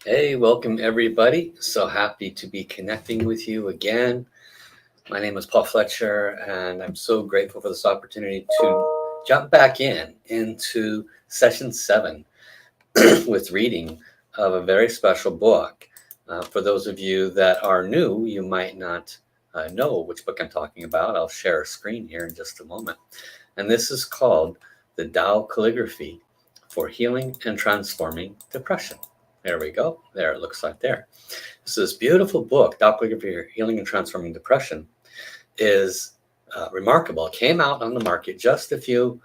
Hey, welcome everybody. So happy to be connecting with you again. My name is Paul Fletcher, and I'm so grateful for this opportunity to jump back into session 7 with reading of a very special book. For those of you that are new, you might not know which book I'm talking about. I'll share a screen here in just a moment. And this is called The Tao Calligraphy for Healing and Transforming Depression. There we go. There, it looks like there. So this beautiful book, Tao Calligraphy for Healing and Transforming Depression, is remarkable. It came out on the market just a few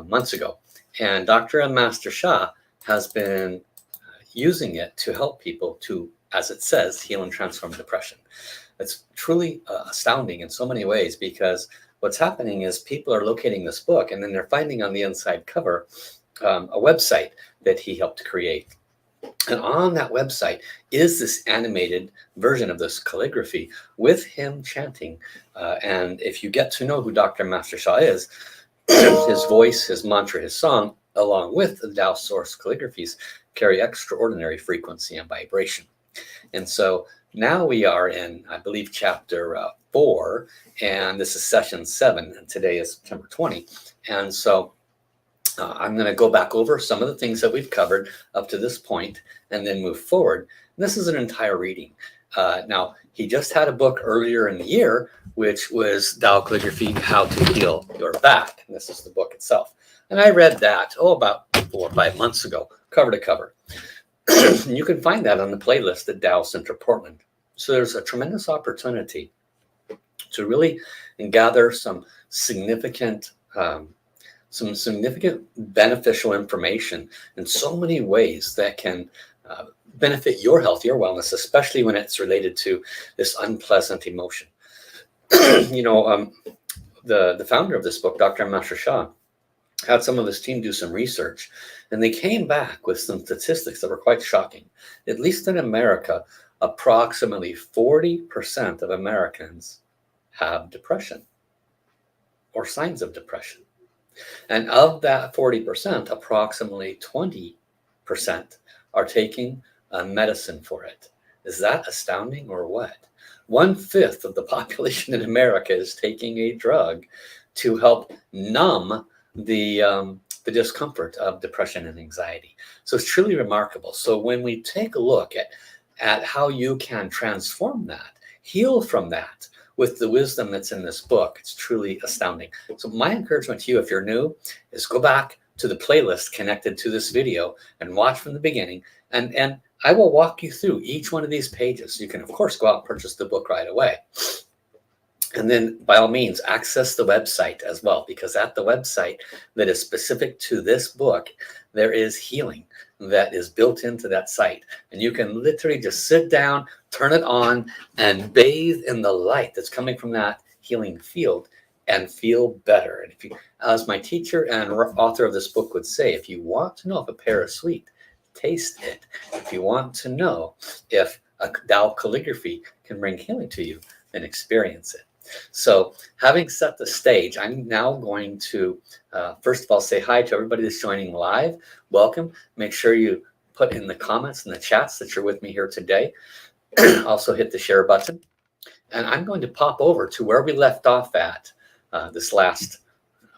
months ago. And Dr. and Master Shah has been using it to help people to, as it says, heal and transform depression. It's truly astounding in so many ways, because what's happening is people are locating this book and then they're finding on the inside cover a website that he helped create. And on that website is this animated version of this calligraphy with him chanting. And if you get to know who Dr. Master Shah is, his voice, his mantra, his song, along with the Tao Source calligraphies, carry extraordinary frequency and vibration. And so now we are in, I believe, chapter 4, and this is session 7, and today is September 20. And so I'm going to go back over some of the things that we've covered up to this point and then move forward. And this is an entire reading. Now, he just had a book earlier in the year, which was Tao Calligraphy, How to Heal Your Back. And this is the book itself. And I read that, about 4 or 5 months ago, cover to cover. You can find that on the playlist at Tao Center Portland. So there's a tremendous opportunity to really gather some significant beneficial information in so many ways that can benefit your health, your wellness, especially when it's related to this unpleasant emotion. The founder of this book, Dr. Master Shah, had some of his team do some research, and they came back with some statistics that were quite shocking. At least in America, approximately 40% of Americans have depression or signs of depression. And of that 40%, approximately 20% are taking medicine for it. Is that astounding or what? 1/5 of the population in America is taking a drug to help numb the discomfort of depression and anxiety. So it's truly remarkable. So when we take a look at how you can transform that, heal from that, with the wisdom that's in this book, it's truly astounding. So my encouragement to you, if you're new, is go back to the playlist connected to this video and watch from the beginning. And I will walk you through each one of these pages. You can, of course, go out and purchase the book right away. And then, by all means, access the website as well, because at the website that is specific to this book, there is healing that is built into that site. And you can literally just sit down, turn it on, and bathe in the light that's coming from that healing field and feel better. And if you, as my teacher and author of this book would say, if you want to know if a pear is sweet, taste it. If you want to know if a Tao calligraphy can bring healing to you, then experience it. So having set the stage, I'm now going to, first of all, say hi to everybody that's joining live. Welcome. Make sure you put in the comments and the chats that you're with me here today. Also hit the share button. And I'm going to pop over to where we left off at this last,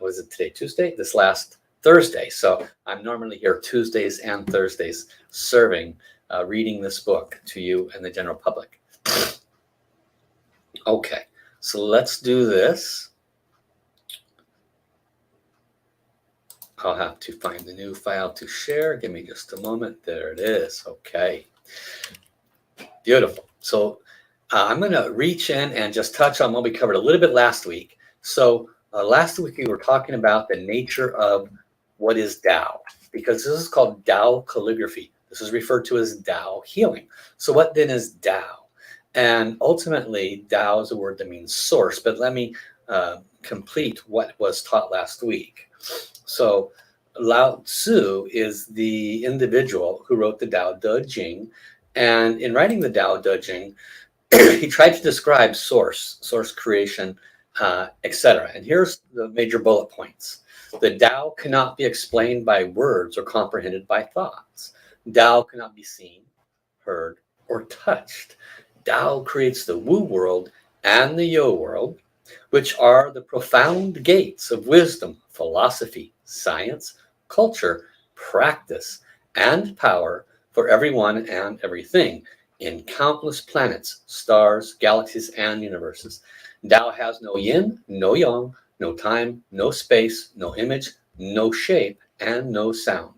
was it today, Tuesday? This last Thursday. So I'm normally here Tuesdays and Thursdays serving, reading this book to you and the general public. Okay. So let's do this. I'll have to find the new file to share. Give me just a moment. There it is. Okay. Beautiful. So I'm going to reach in and just touch on what we covered a little bit last week. So last week we were talking about the nature of what is Tao, because this is called Tao calligraphy. This is referred to as Tao healing. So what then is Tao? And ultimately, Tao is a word that means source, but let me complete what was taught last week. So Lao Tzu is the individual who wrote the Tao Te Ching, and in writing the Tao Te Ching, he tried to describe source creation, etc. And here's the major bullet points. The Tao cannot be explained by words or comprehended by thoughts. Tao cannot be seen, heard, or touched. Tao creates the Wu world and the Yo world, which are the profound gates of wisdom, philosophy, science, culture, practice, and power for everyone and everything in countless planets, stars, galaxies, and universes. Tao has no yin, no yang, no time, no space, no image, no shape, and no sound.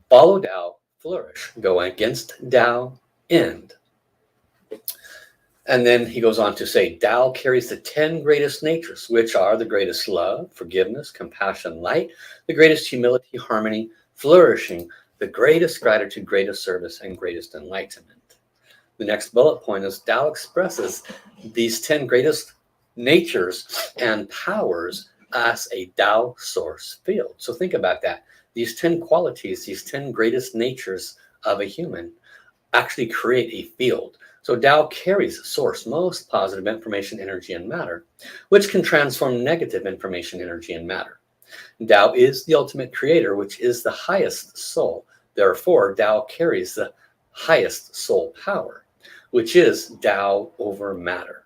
Follow Tao, flourish. Go against Tao, end. And then he goes on to say, Tao carries the 10 greatest natures, which are the greatest love, forgiveness, compassion, light, the greatest humility, harmony, flourishing, the greatest gratitude, greatest service, and greatest enlightenment. The next bullet point is Tao expresses these 10 greatest natures and powers as a Tao source field. So think about that. These 10 qualities, these 10 greatest natures of a human actually create a field. So Tao carries source, most positive information, energy, and matter, which can transform negative information, energy, and matter. Tao is the ultimate creator, which is the highest soul. Therefore, Tao carries the highest soul power, which is Tao over matter.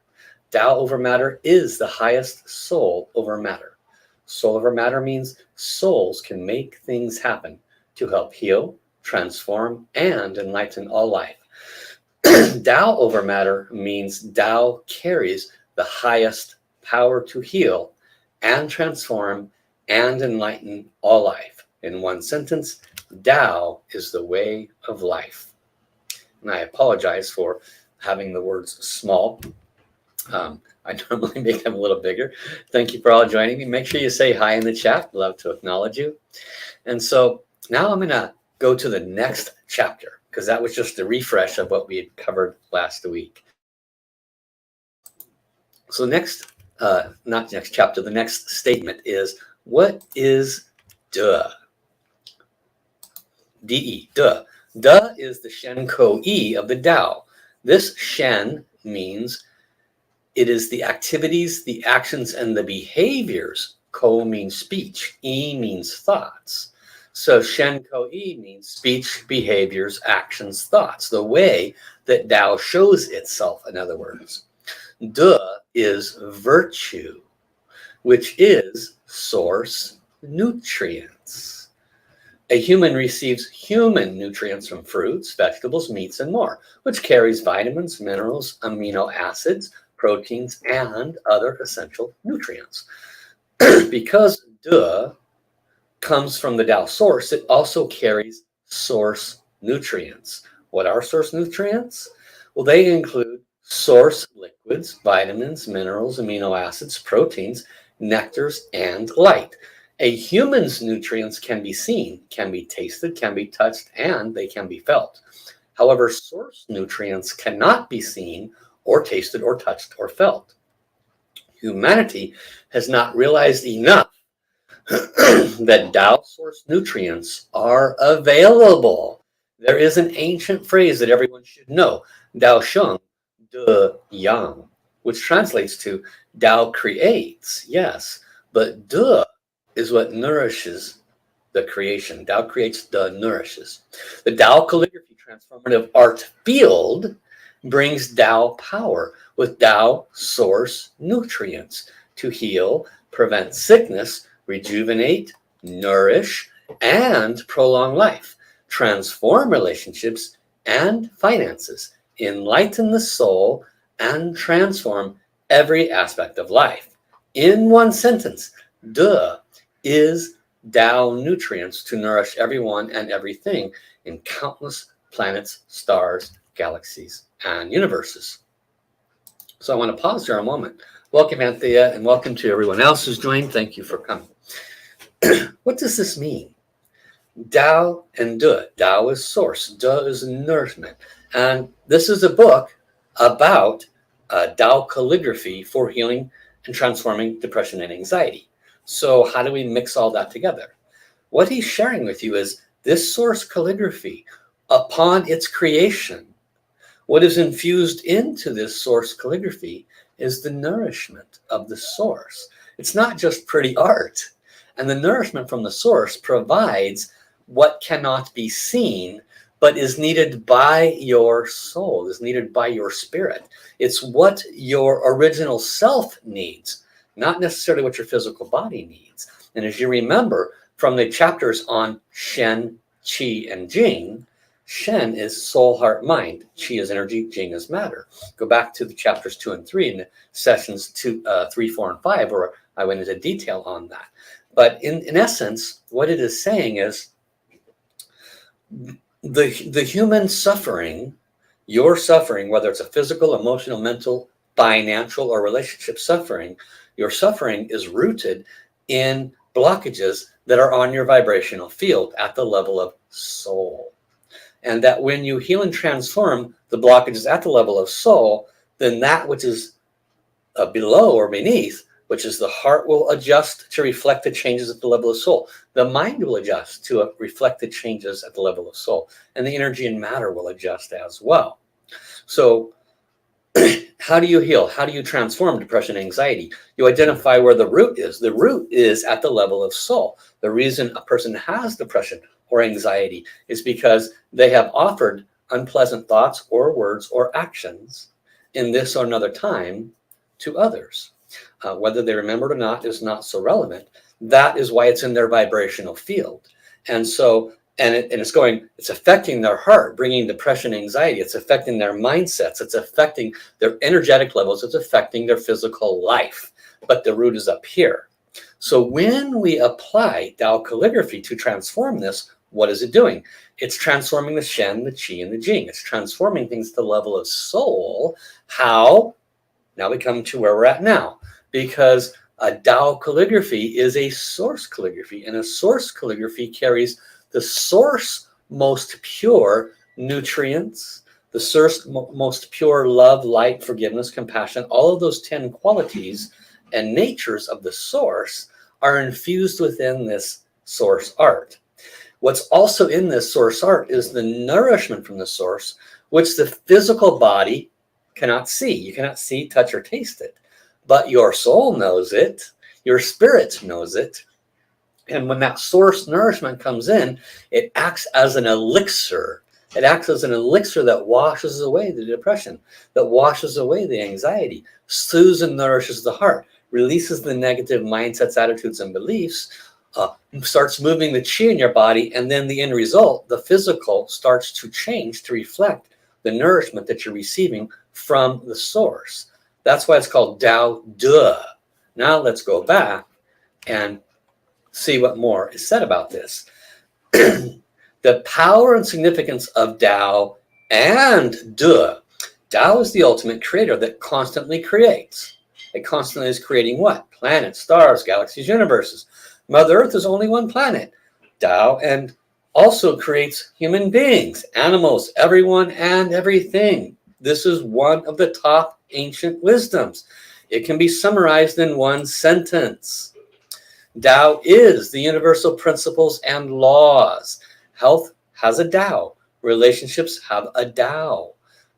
Tao over matter is the highest soul over matter. Soul over matter means souls can make things happen to help heal, transform, and enlighten all life. Tao over matter means Tao carries the highest power to heal and transform and enlighten all life. In one sentence, Tao is the way of life. And I apologize for having the words small. I normally make them a little bigger. Thank you for all joining me. Make sure you say hi in the chat. Love to acknowledge you. And so now I'm going to go to the next chapter, because that was just a refresh of what we had covered last week. So next, not next chapter, the next statement is, what is De? D-E, De. De is the Shen Ko E of the Tao. This Shen means it is the activities, the actions, and the behaviors. Ko means speech. E means thoughts. So Shen Ko E means speech, behaviors, actions, thoughts. The way that Tao shows itself, in other words. De is virtue, which is source nutrients. A human receives human nutrients from fruits, vegetables, meats, and more, which carries vitamins, minerals, amino acids, proteins, and other essential nutrients. Because De comes from the Tao source, it also carries source nutrients. What are source nutrients? Well, they include source liquids, vitamins, minerals, amino acids, proteins, nectars, and light. A human's nutrients can be seen, can be tasted, can be touched, and they can be felt. However, source nutrients cannot be seen or tasted or touched or felt. Humanity has not realized enough that Tao source nutrients are available. There is an ancient phrase that everyone should know, Tao Sheng De Yang, which translates to Tao creates, yes, but De is what nourishes the creation. Tao creates, De nourishes. The Tao Calligraphy transformative art field brings Tao power with Tao source nutrients to heal, prevent sickness, rejuvenate, nourish, and prolong life, transform relationships and finances, enlighten the soul, and transform every aspect of life. In one sentence, De is Tao nutrients to nourish everyone and everything in countless planets, stars, galaxies, and universes. So I want to pause here a moment. Welcome, Anthea, and welcome to everyone else who's joined. Thank you for coming. What does this mean? Tao and De. Tao is source. De is nourishment. And this is a book about Tao calligraphy for healing and transforming depression and anxiety. So how do we mix all that together? What he's sharing with you is this source calligraphy, upon its creation, what is infused into this source calligraphy is the nourishment of the source. It's not just pretty art. And the nourishment from the source provides what cannot be seen, but is needed by your soul, is needed by your spirit. It's what your original self needs, not necessarily what your physical body needs. And as you remember from the chapters on Shen, Qi, and Jing, Shen is soul, heart, mind. Qi is energy, Jing is matter. Go back to the chapters 2 and 3 in the sessions 3, 4, and 5, where I went into detail on that. But in essence, what it is saying is the human suffering, your suffering, whether it's a physical, emotional, mental, financial, or relationship suffering, your suffering is rooted in blockages that are on your vibrational field at the level of soul. And that when you heal and transform the blockages at the level of soul, then that which is below or beneath, which is the heart, will adjust to reflect the changes at the level of soul. The mind will adjust to reflect the changes at the level of soul. And the energy and matter will adjust as well. So how do you heal? How do you transform depression and anxiety? You identify where the root is. The root is at the level of soul. The reason a person has depression or anxiety is because they have offered unpleasant thoughts or words or actions in this or another time to others. Whether they remember it or not is not so relevant. That is why it's in their vibrational field. And so, it's affecting their heart, bringing depression, anxiety. It's affecting their mindsets. It's affecting their energetic levels. It's affecting their physical life. But the root is up here. So when we apply Tao calligraphy to transform this, what is it doing? It's transforming the Shen, the Qi, and the Jing. It's transforming things to the level of soul. How? Now we come to where we're at now. Because a Tao calligraphy is a source calligraphy, and a source calligraphy carries the source most pure nutrients, the source most pure love, light, forgiveness, compassion. All of those 10 qualities and natures of the source are infused within this source art. What's also in this source art is the nourishment from the source, which the physical body cannot see. You cannot see, touch, or taste it. But your soul knows it, your spirit knows it. And when that source nourishment comes in, it acts as an elixir. It acts as an elixir that washes away the depression, that washes away the anxiety, soothes and nourishes the heart, releases the negative mindsets, attitudes, and beliefs, starts moving the qi in your body, and then the end result, the physical, starts to change to reflect the nourishment that you're receiving from the source. That's why it's called Tao De. Now let's go back and see what more is said about this. The power and significance of Tao and De. Tao is the ultimate creator that constantly creates. It constantly is creating what? Planets, stars, galaxies, universes. Mother Earth is only one planet. Tao and also creates human beings, animals, everyone and everything. This is one of the top ancient wisdoms. It can be summarized in one sentence. Tao is the universal principles and laws. Health has a Tao. Relationships have a Tao.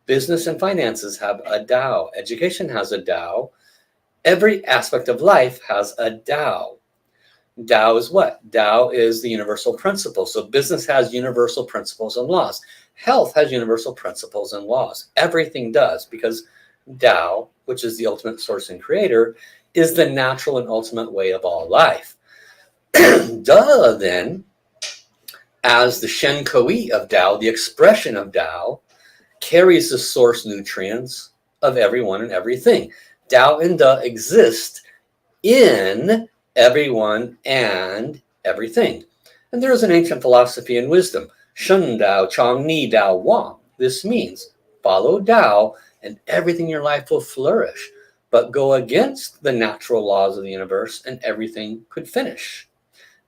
Business and finances have a Tao. Education has a Tao. Every aspect of life has a Tao. Tao is what? Tao is the universal principle. So business has universal principles and laws. Health has universal principles and laws. Everything does, because Tao, which is the ultimate source and creator, is the natural and ultimate way of all life. Duh, then, as the Shen Kui of Tao, the expression of Tao, carries the source nutrients of everyone and everything. Tao and Da exist in everyone and everything. And there is an ancient philosophy and wisdom, Shen Dao, Chang Ni Dao Wang. This means follow Tao and everything in your life will flourish, but go against the natural laws of the universe and everything could finish.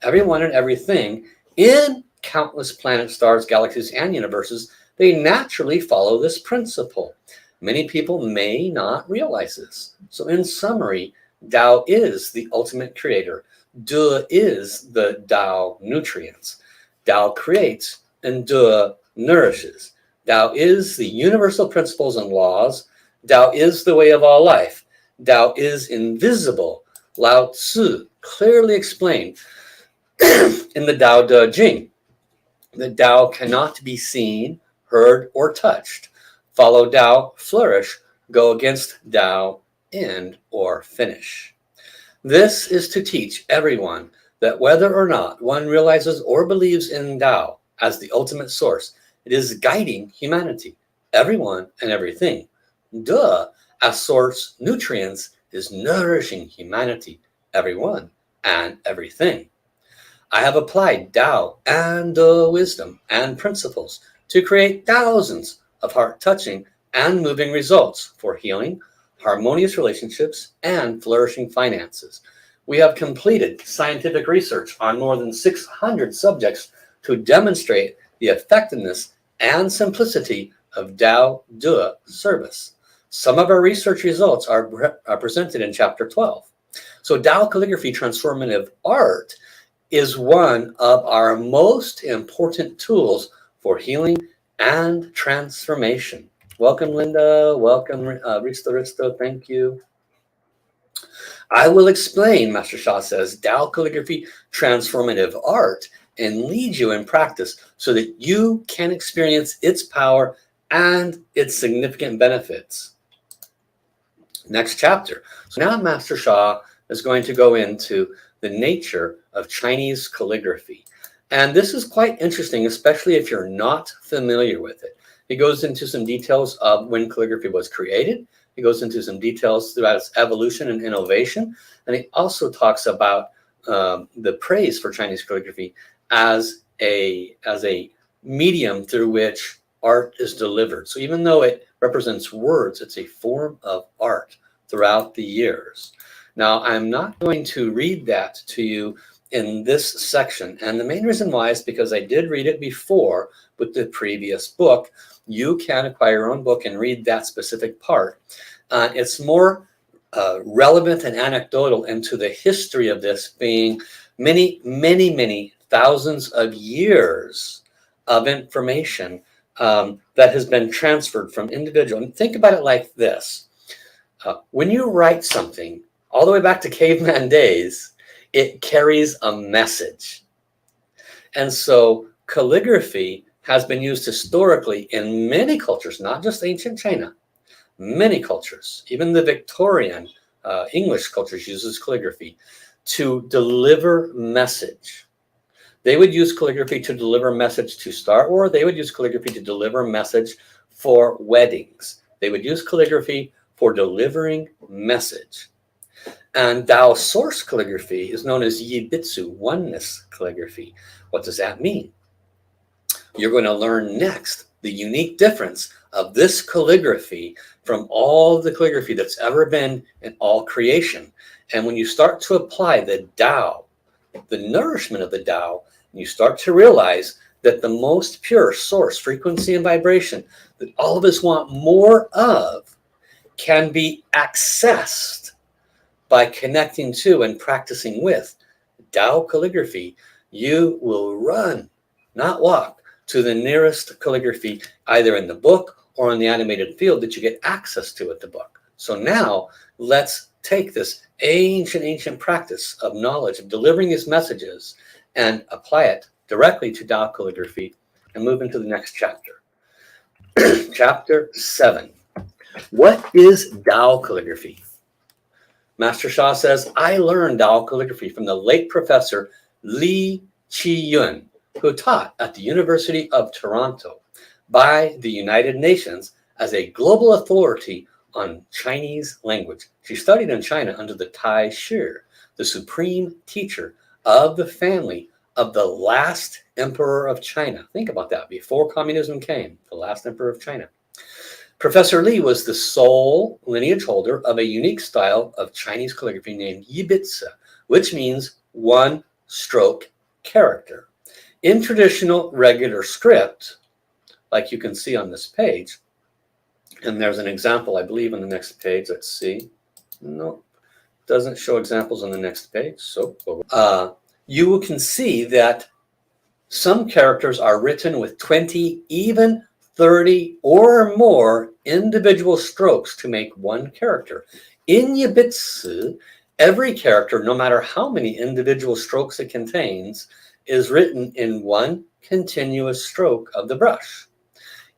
Everyone and everything in countless planets, stars, galaxies, and universes, they naturally follow this principle. Many people may not realize this. So in summary, Tao is the ultimate creator. De is the Tao nutrients. Tao creates and De nourishes. Tao is the universal principles and laws. Tao is the way of all life. Tao is invisible. Lao Tzu clearly explained in the Tao Te Ching. The Tao cannot be seen, heard, or touched. Follow Tao, flourish. Go against Tao, end or finish. This is to teach everyone that whether or not one realizes or believes in Tao as the ultimate source, it is guiding humanity, everyone and everything. De, as source nutrients, is nourishing humanity, everyone and everything. I have applied Tao and wisdom and principles to create thousands of heart-touching and moving results for healing, harmonious relationships, and flourishing finances. We have completed scientific research on more than 600 subjects to demonstrate the effectiveness and simplicity of Tao De service. Some of our research results are presented in Chapter 12. So Tao Calligraphy Transformative Art is one of our most important tools for healing and transformation. Welcome, Linda. Welcome, Risto. Thank you. I will explain, Master Sha says, Tao Calligraphy Transformative Art and lead you in practice so that you can experience its power and its significant benefits. Next chapter. So now Master Sha is going to go into the nature of Chinese calligraphy. And this is quite interesting, especially if you're not familiar with it. He goes into some details of when calligraphy was created. He goes into some details throughout its evolution and innovation. And he also talks about the praise for Chinese calligraphy as a medium through which art is delivered. So even though it represents words, it's a form of art throughout the years. Now, I'm not going to read that to you in this section. And the main reason why is because I did read it before with the previous book. You can acquire your own book and read that specific part. It's more relevant and anecdotal into the history of this being many thousands of years of information that has been transferred from individual. And think about it like this. When you write something, all the way back to caveman days, it carries a message. And so calligraphy has been used historically in many cultures, not just ancient China, many cultures, even the Victorian English cultures uses calligraphy to deliver message. They would use calligraphy to deliver message to Star Wars. They would use calligraphy to deliver message for weddings. They would use calligraphy for delivering message. And Tao source calligraphy is known as Yibitsu, oneness calligraphy. What does that mean? You're going to learn next the unique difference of this calligraphy from all the calligraphy that's ever been in all creation. And when you start to apply the Tao, the nourishment of the Tao, you start to realize that the most pure source, frequency, and vibration that all of us want more of can be accessed by connecting to and practicing with Tao calligraphy. You will run, not walk, to the nearest calligraphy, either in the book or in the animated field that you get access to at the book. So now let's take this ancient practice of knowledge of delivering these messages and apply it directly to Tao calligraphy and move into the next chapter. Chapter 7. What is Tao calligraphy? Master Sha says, I learned Tao calligraphy from the late Professor Li Qiyun, who taught at the University of Toronto by the United Nations as a global authority on Chinese language. She studied in China under the Tai Shi, the supreme teacher of the family of the last emperor of China. Think about that. Before communism came, the last emperor of China. Professor Li was the sole lineage holder of a unique style of Chinese calligraphy named Yibitsa, which means one stroke character. In traditional regular script, like you can see on this page, and there's an example, I believe, on the next page. Let's see. No, doesn't show examples on the next page. So you can see that some characters are written with 20, even 30 or more individual strokes to make one character. In Yibitsu, every character, no matter how many individual strokes it contains, is written in one continuous stroke of the brush.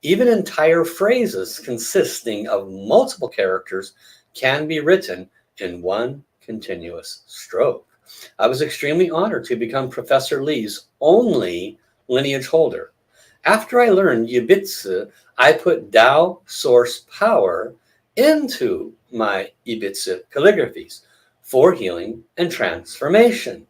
Even entire phrases consisting of multiple characters can be written in one continuous stroke. I was extremely honored to become Professor Lee's only lineage holder. After I learned Yibitsu, I put Tao source power into my Yibitsu calligraphies for healing and transformation.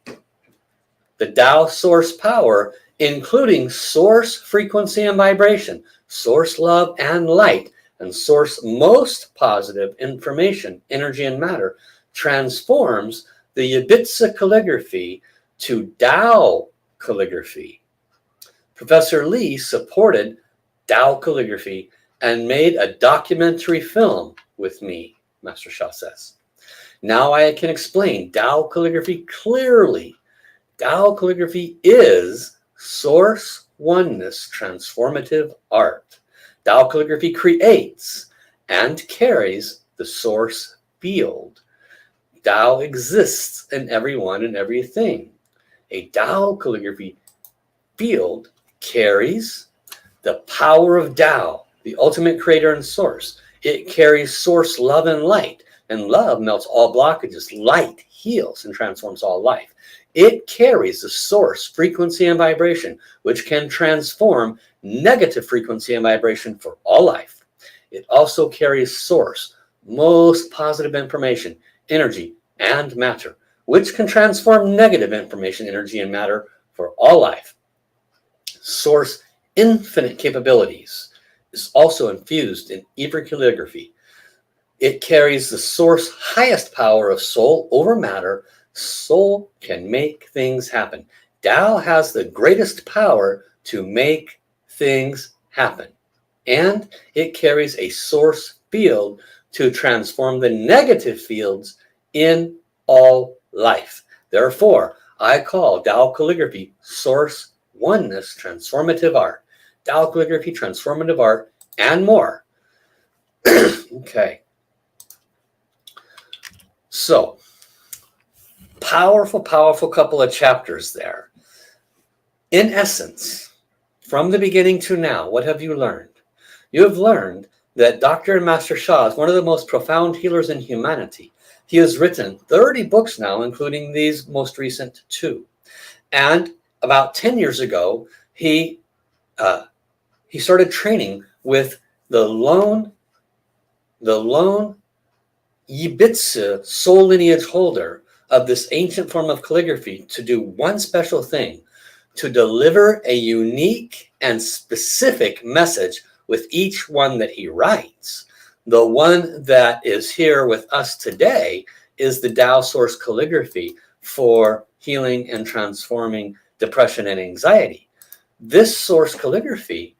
The Tao source power, including source frequency and vibration, source love and light, and source most positive information, energy and matter, transforms the Yibitsu calligraphy to Tao calligraphy. Professor Lee supported Tao calligraphy and made a documentary film with me, Master Sha says. Now I can explain Tao calligraphy clearly. Tao calligraphy is source oneness transformative art. Tao calligraphy creates and carries the source field. Tao exists in everyone and everything. A Tao calligraphy field carries the power of Tao, the ultimate creator and source. It carries source love and light, and love melts all blockages. Light heals and transforms all life. It carries the source frequency and vibration, which can transform negative frequency and vibration for all life. It also carries source, most positive information, energy, and matter, which can transform negative information, energy, and matter for all life. Source infinite capabilities is also infused in every calligraphy. It carries the source highest power of soul over matter. Soul can make things happen. Tao has the greatest power to make things happen. And it carries a source field to transform the negative fields in all life. Therefore, I call Tao calligraphy source oneness transformative art. Tao calligraphy transformative art and more. Okay. So, powerful couple of chapters there. In essence, from the beginning to now, what have you learned? You have learned that Dr. and Master Sha is one of the most profound healers in humanity. He has written 30 books now, including these most recent 2. And about 10 years ago, he started training with the lone Yibitsu soul lineage holder of this ancient form of calligraphy to do one special thing, to deliver a unique and specific message with each one that he writes. The one that is here with us today is the Tao source calligraphy for healing and transforming depression and anxiety. This source calligraphy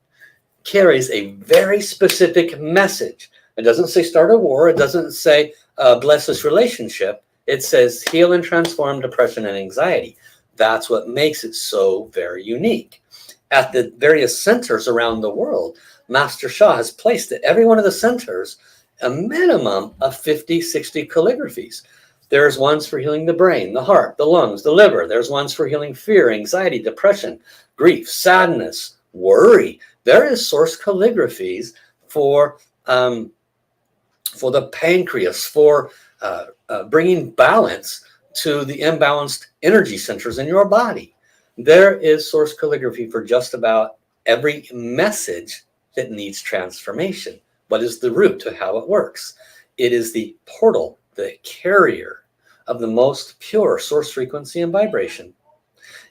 carries a very specific message. It doesn't say start a war. It doesn't say bless this relationship. It says heal and transform depression and anxiety. That's what makes it so very unique. At the various centers around the world, Master Sha has placed at every one of the centers a minimum of 50, 60 calligraphies. There's ones for healing the brain, the heart, the lungs, the liver. There's ones for healing fear, anxiety, depression, grief, sadness, worry. There is source calligraphies for the pancreas, for bringing balance to the imbalanced energy centers in your body. There is source calligraphy for just about every message that needs transformation. What is the root to how it works? It is the portal, the carrier of the most pure source frequency and vibration.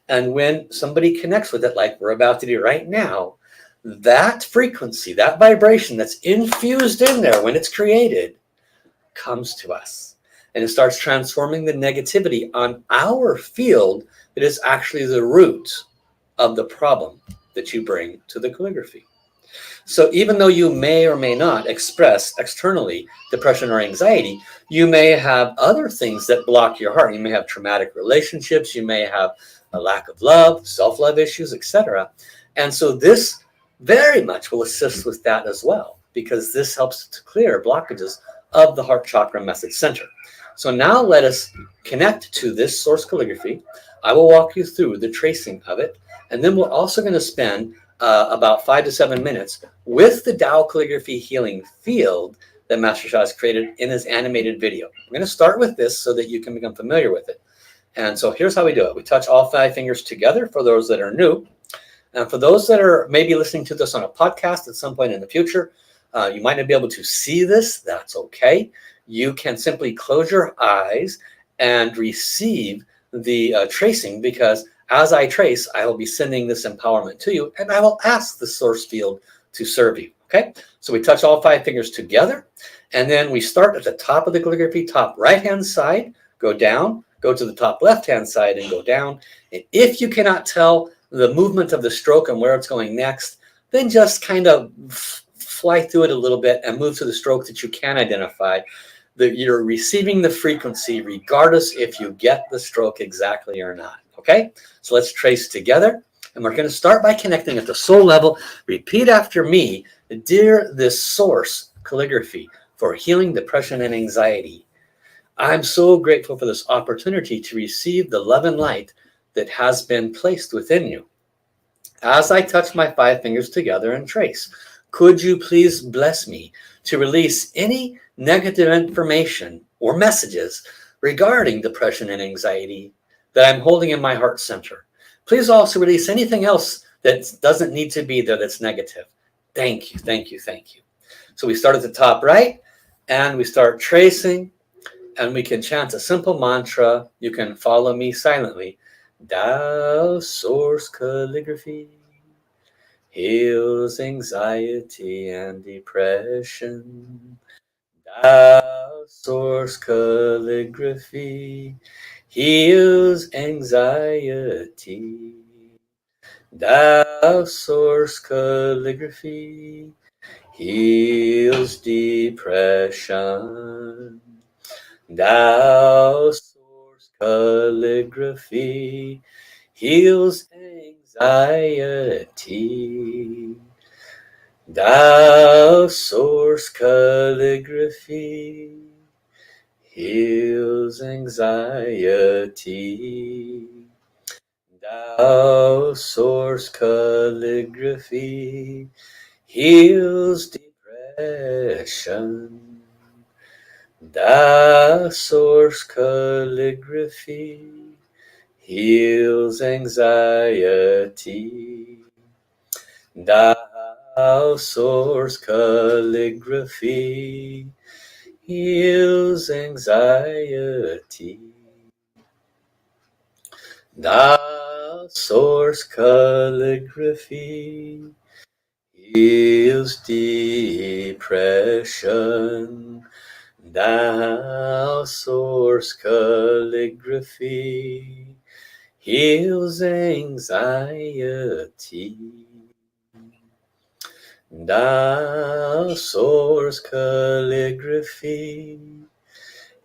And when somebody connects with it, like we're about to do right now, that frequency, that vibration that's infused in there when it's created, comes to us. And it starts transforming the negativity on our field that is actually the root of the problem that you bring to the calligraphy. So even though you may or may not express externally depression or anxiety, you may have other things that block your heart. You may have traumatic relationships. You may have a lack of love, self-love issues, etc. And so this very much will assist with that as well, because this helps to clear blockages of the heart chakra message center. So now let us connect to this source calligraphy. I will walk you through the tracing of it. And then we're also going to spend about 5 to 7 minutes with the Tao Calligraphy healing field that Master Sha has created in his animated video. We're going to start with this so that you can become familiar with it. And so here's how we do it. We touch all 5 fingers together for those that are new. And for those that are maybe listening to this on a podcast at some point in the future, you might not be able to see this. That's okay. You can simply close your eyes and receive the tracing, because as I trace, I will be sending this empowerment to you, and I will ask the source field to serve you. Okay, so we touch all 5 fingers together, and then we start at the top of the calligraphy, top right-hand side, go down, go to the top left-hand side, and go down. And if you cannot tell the movement of the stroke and where it's going next, then just kind of fly through it a little bit and move to the stroke that you can identify. That you're receiving the frequency regardless if you get the stroke exactly or not. Okay, so let's trace together, and we're going to start by connecting at the soul level. Repeat after me. Dear this source calligraphy for healing depression and anxiety, I'm so grateful for this opportunity to receive the love and light that has been placed within you. As I touch my 5 fingers together and trace, could you please bless me to release any negative information or messages regarding depression and anxiety that I'm holding in my heart center? Please also release anything else that doesn't need to be there that's negative. Thank you, thank you, thank you. So we start at the top right, and we start tracing, and we can chant a simple mantra. You can follow me silently. Tao Source Calligraphy heals anxiety and depression. Tao Source Calligraphy heals anxiety. Tao Source Calligraphy heals depression. Tao Source Calligraphy heals anxiety. Tao Source Calligraphy heals anxiety. Tao Source Calligraphy heals depression. Tao Source Calligraphy heals anxiety. Tao Source Calligraphy heals anxiety. Tao Source Calligraphy heals depression. Tao Source Calligraphy heals anxiety. Tao Source Calligraphy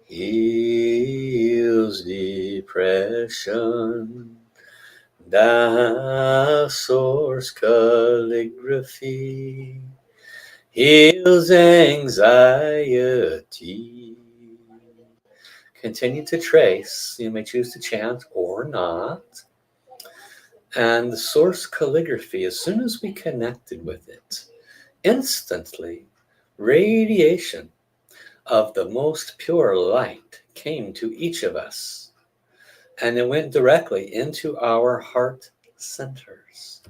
heals depression. Tao Source Calligraphy heals anxiety. Continue to trace. You may choose to chant or not. And the source calligraphy, as soon as we connected with it, instantly radiation of the most pure light came to each of us, and it went directly into our heart centers.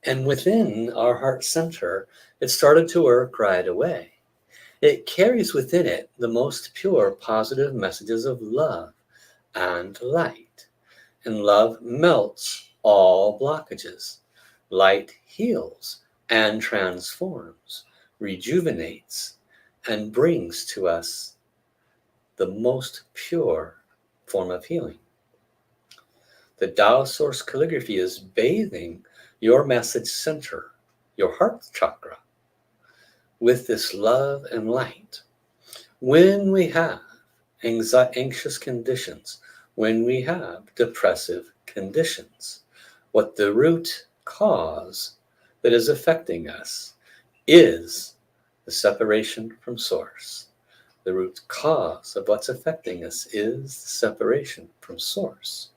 And within our heart center, it started to work right away. It carries within it the most pure positive messages of love and light. And love melts all blockages. Light heals and transforms, rejuvenates, and brings to us the most pure form of healing. The Tao Source Calligraphy is bathing your message center, your heart chakra, with this love and light. When we have anxious conditions, when we have depressive conditions, what the root cause that is affecting us is the separation from source. The root cause of what's affecting us is the separation from source.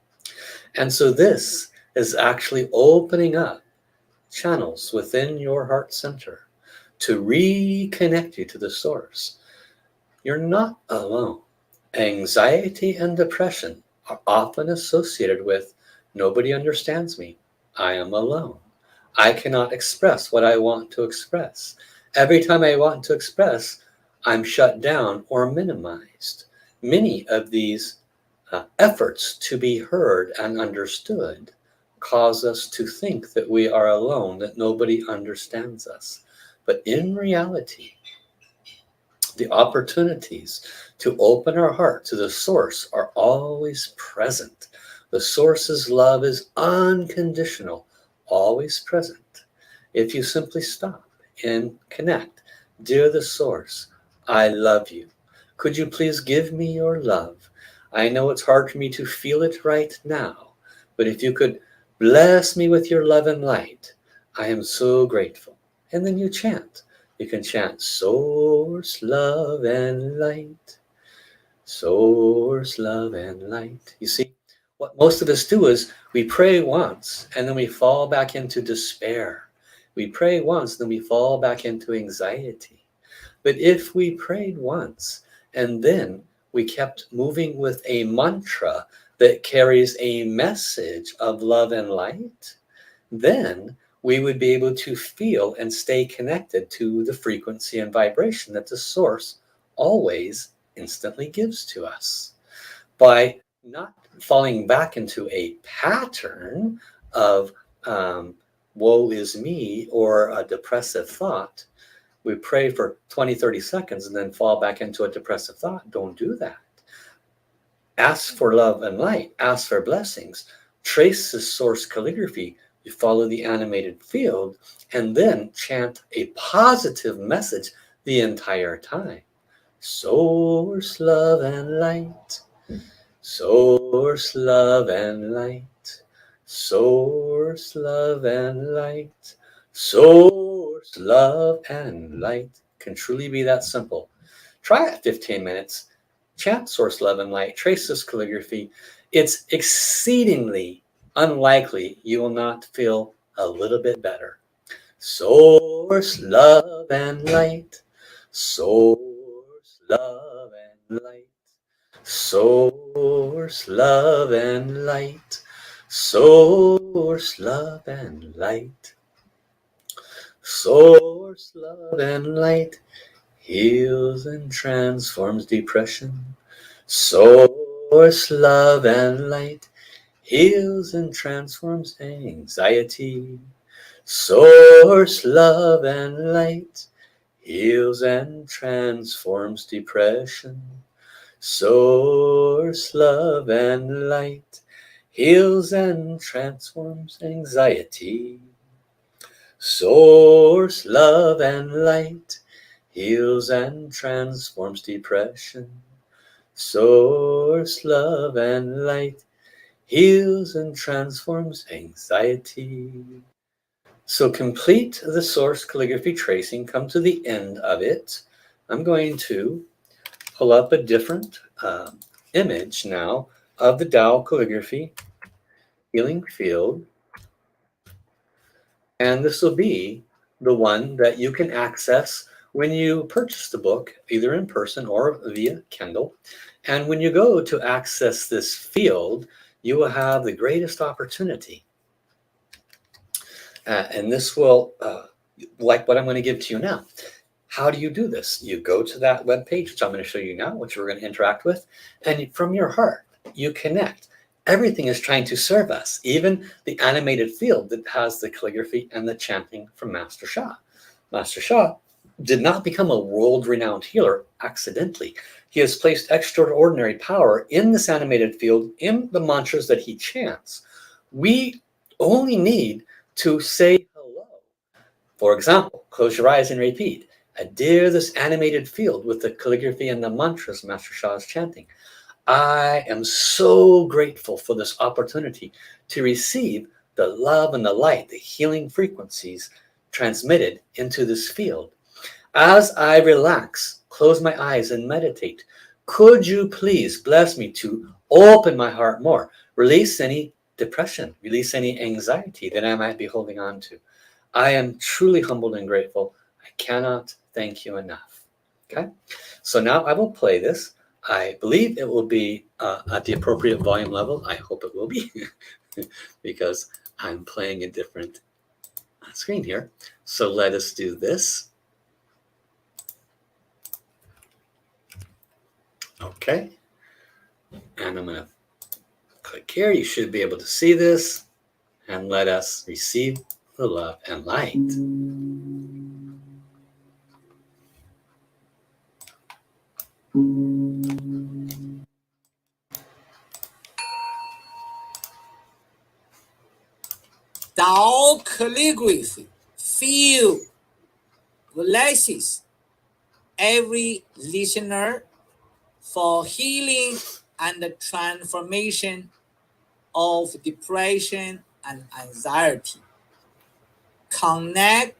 And so this is actually opening up channels within your heart center to reconnect you to the source. You're not alone. Anxiety and depression are often associated with nobody understands me. I am alone. I cannot express what I want to express. Every time I want to express, I'm shut down or minimized. Many of these efforts to be heard and understood cause us to think that we are alone, that nobody understands us. But in reality, the opportunities to open our heart to the source are always present. The source's love is unconditional, always present. If you simply stop and connect, dear the source, I love you. Could you please give me your love? I know it's hard for me to feel it right now, but if you could bless me with your love and light, I am so grateful. And then you chant. You can chant source, love, and light. Source, love, and light. You see, what most of us do is we pray once and then we fall back into despair. We pray once, then we fall back into anxiety. But if we prayed once and then we kept moving with a mantra that carries a message of love and light, then we would be able to feel and stay connected to the frequency and vibration that the source always instantly gives to us. By not falling back into a pattern of woe is me or a depressive thought, we pray for 20, 30 seconds and then fall back into a depressive thought. Don't do that. Ask for love and light. Ask for blessings. Trace the source calligraphy. You follow the animated field and then chant a positive message the entire time. Source, love, and light. Source, love, and light. Source, love, and light. Source, love, and light. Can truly be that simple. Try it 15 minutes. Chant source, love, and light. Trace this calligraphy. It's exceedingly unlikely you will not feel a little bit better. Source, love, and light. Source, love, and light. Source, love, and light. Source, love, and light. Source, love, and light heals and transforms depression. Source, love, and light heals and transforms anxiety. Source, love, and light heals and transforms depression. Source, love, and light heals and transforms anxiety. Source, love, and light heals and transforms depression. Source, love, and light heals and transforms anxiety. So complete the source calligraphy tracing, come to the end of it. I'm going to pull up a different image now of the Tao Calligraphy healing field. And this will be the one that you can access when you purchase the book, either in person or via Kindle. And when you go to access this field, you will have the greatest opportunity. And this will, like what I'm going to give to you now. How do you do this? You go to that webpage, which I'm going to show you now, which we're going to interact with, and from your heart, you connect. Everything is trying to serve us, even the animated field that has the calligraphy and the chanting from Master Sha. Master Sha did not become a world-renowned healer accidentally. He has placed extraordinary power in this animated field, in the mantras that he chants. We only need to say hello. For example, close your eyes and repeat, adhere this animated field with the calligraphy and the mantras Master Sha is chanting. I am so grateful for this opportunity to receive the love and the light, the healing frequencies transmitted into this field. As I relax, close my eyes and meditate, could you please bless me to open my heart more, Release any depression, release any anxiety that I might be holding on to. I am truly humbled and grateful. I cannot thank you enough. Okay, so now I will play this. I believe it will be at the appropriate volume level. I hope it will be because I'm playing a different screen here. So let us do this. Okay, and I'm going to click here. You should be able to see this, and let us receive the love and light. Tao Calligraphy feel blesses every listener for healing and the transformation of depression and anxiety. Connect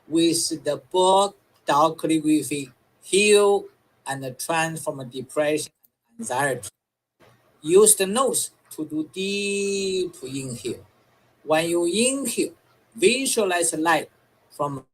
with the book Tao Calligraphy Heal and Transform Depression and Anxiety. Use the notes to do deep inhale. When you inhale, visualize light from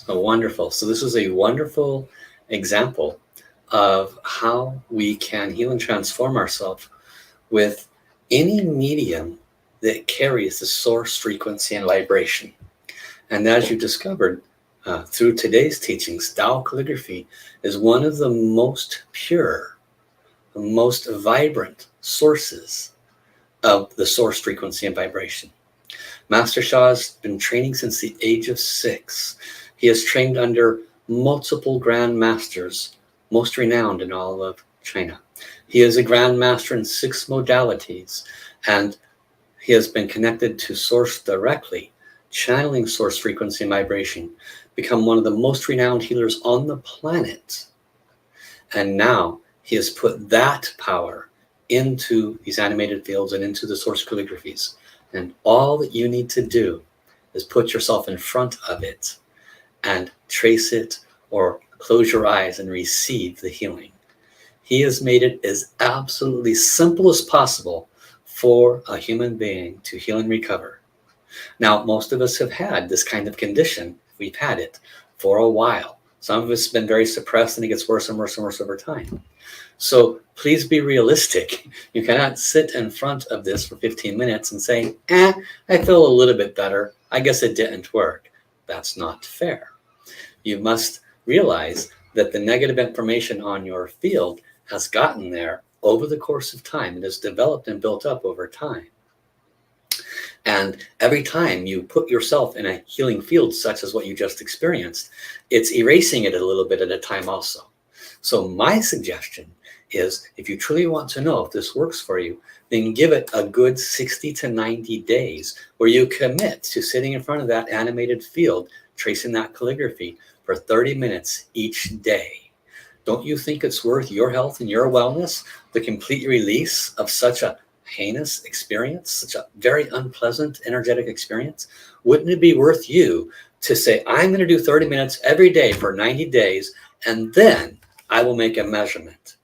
Oh, wonderful. So this is a wonderful example of how we can heal and transform ourselves with any medium that carries the source frequency and vibration. And as you discovered through today's teachings, Tao Calligraphy is one of the most pure, the most vibrant sources of the source frequency and vibration. Master Sha has been training since the age of 6. He has trained under multiple grand masters, most renowned in all of China. He is a grand master in 6 modalities, and he has been connected to source directly, channeling source frequency and vibration, become one of the most renowned healers on the planet. And now he has put that power into these animated fields and into the source calligraphies. And all that you need to do is put yourself in front of it and trace it or close your eyes and receive the healing. He has made it as absolutely simple as possible for a human being to heal and recover. Now, most of us have had this kind of condition. We've had it for a while. Some of us have been very suppressed, and it gets worse and worse and worse over time. So please be realistic. You cannot sit in front of this for 15 minutes and say, I feel a little bit better. I guess it didn't work. That's not fair. You must realize that the negative information on your field has gotten there over the course of time. It has developed and built up over time. And every time you put yourself in a healing field, such as what you just experienced, it's erasing it a little bit at a time also. So my suggestion is, if you truly want to know if this works for you, then give it a good 60 to 90 days where you commit to sitting in front of that animated field, tracing that calligraphy for 30 minutes each day. Don't you think it's worth your health and your wellness, the complete release of such a heinous experience, such a very unpleasant energetic experience? Wouldn't it be worth you to say, I'm going to do 30 minutes every day for 90 days, and then I will make a measurement?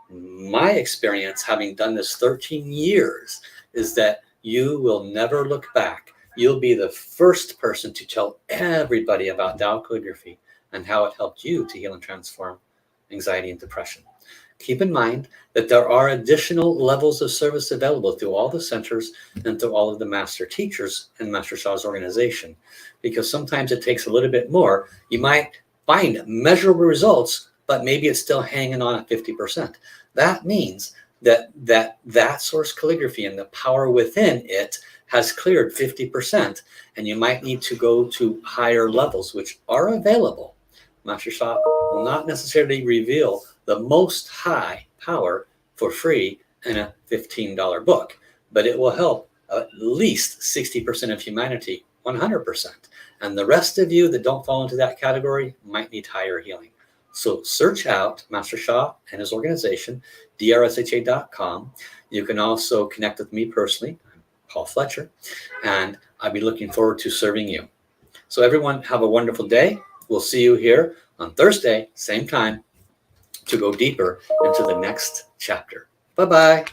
My experience, having done this 13 years, is that you will never look back. You'll be the first person to tell everybody about Tao Calligraphy and how it helped you to heal and transform anxiety and depression. Keep in mind that there are additional levels of service available through all the centers and through all of the master teachers in Master Sha's organization, because sometimes it takes a little bit more. You might find measurable results, but maybe it's still hanging on at 50%. That means that source calligraphy and the power within it has cleared 50%, and you might need to go to higher levels, which are available. Master Sha will not necessarily reveal the most high power for free in a $15 book, but it will help at least 60% of humanity 100%. And the rest of you that don't fall into that category might need higher healing. So search out Master Sha and his organization, drsha.com. You can also connect with me personally. I'm Paul Fletcher, and I'll be looking forward to serving you. So everyone, have a wonderful day. We'll see you here on Thursday, same time, to go deeper into the next chapter. Bye-bye.